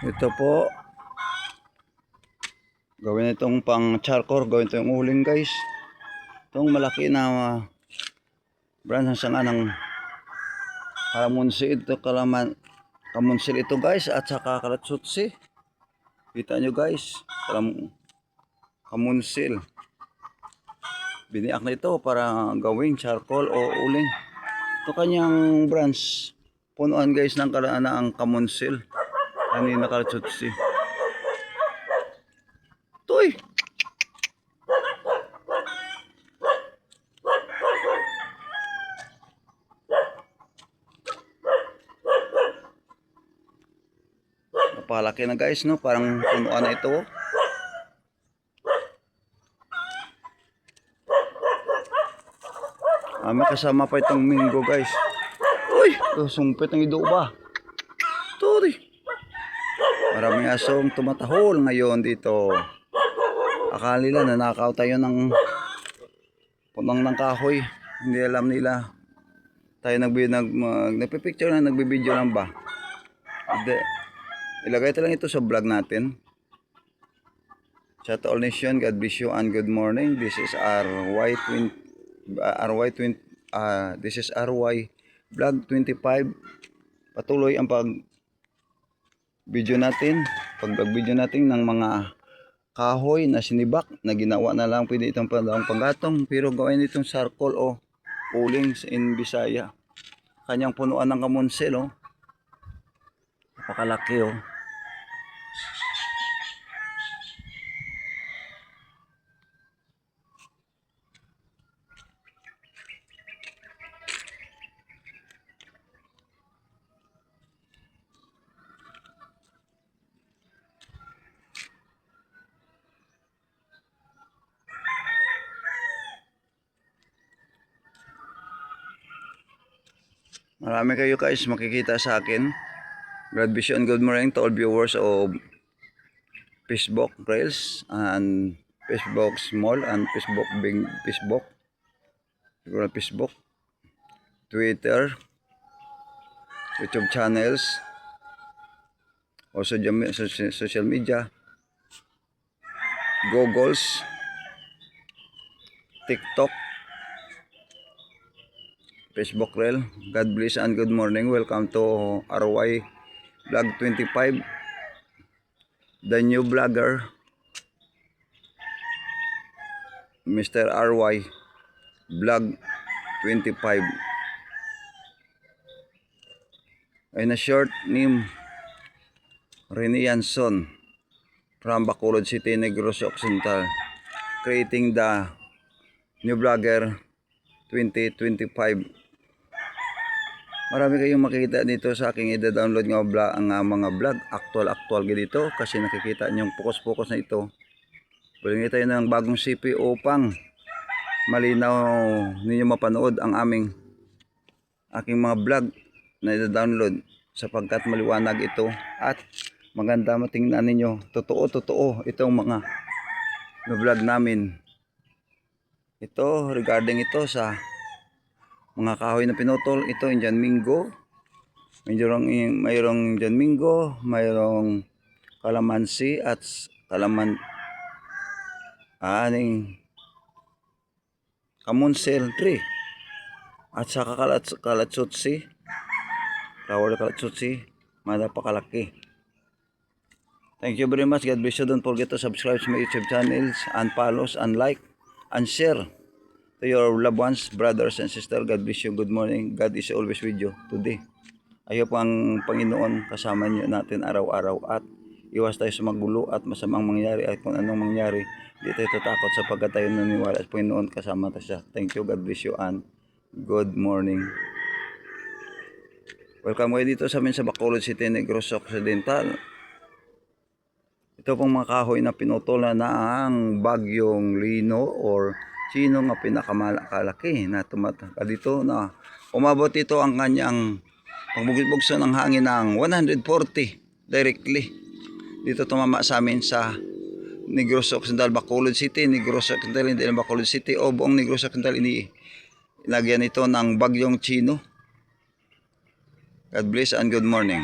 Ito po, gawin itong pang charcoal, gawin ito yung uling guys. Itong malaki na brand nga ng kalamunsi ito, kamunsil ito guys, at saka kalatsutsi. Kita nyo guys, kamunsil. Biniak na ito para gawing charcoal o uling. Ito kanyang branch, punuan guys ng ang kamunsil. Kanina kalatsutsi. Toy! Napalaki na guys, no? Parang punuan na ito. May kasama pa itong minggo guys. Uy! Sumpit ng ido ba? Toy! Maraming asong tumatahol ngayon dito. Akala nila nanakaw tayo ng punang ng kahoy. Hindi alam nila. Tayo nagpipicture na, nagbibideo lang ba? Hindi. Ilagay ito lang ito sa vlog natin. Shout all nation, God bless you and good morning. This is this is RY Vlog 25. Patuloy ang video natin, pag-video natin ng mga kahoy na sinibak na ginawa na lang, pwede itong panggatong, pero gawin itong charcoal o uling in Bisaya. Kanyang punuan ng kamunsil, oh. Napakalaki, oh. Marami kayo guys makikita sa akin. God bless you and good morning to all viewers of Facebook Reels and Facebook Small and Facebook Big, Facebook, Twitter, YouTube channels, also social media, Googles, TikTok, Facebook Reel. God bless and good morning. Welcome to RY Vlog 25, the new vlogger, Mr. RY Vlog 25. In a short name, Rene Yanson from Bacolod City, Negros Occidental, creating the new vlogger 2025. Marami kayong makikita dito sa aking i-download ng mga vlog. Actual dito kasi nakikita nyo yung focus na ito. Buling tayo ng bagong CP upang malinaw ninyo mapanood ang aking mga vlog na i-download sapagkat maliwanag ito at maganda matingnan ninyo. Totoo itong mga vlog namin. Ito regarding ito sa mga kahoy na pinutol. Ito Indian Mingo, mayroong Indian Mingo, mayroong kalamansi at kamunsil tree at saka kalatsutsi, flower kalatsutsi, madapakalaki. Thank you very much. God bless you. Don't forget to subscribe to my YouTube channels and follow and like and share to your loved ones, brothers and sisters. God bless you. Good morning. God is always with you today. Ayaw po ang Panginoon kasama niyo natin araw-araw at iwas tayo sa magulo at masamang mangyari at kung anong mangyari. Hindi tayo tatakot sapagkat tayo naniwala sa Panginoon, kasama tayo siya. Thank you. God bless you and good morning. Welcome kayo dito sa amin sa Bacolod City, Negros Occidental. Ito pong mga kahoy na pinutol na ang bagyong Lino or Chino nga pinakamalaki na tumataka dito na umabot ito ang kanyang pagbugit-bugso ng hangin ng 140 directly. Dito tumama sa amin sa Negros Occidental, Bacolod City, Negros Occidental, hindi lang Bacolod City o buong Negros Occidental. Ilagyan ito ng bagyong Chino. God bless and good morning.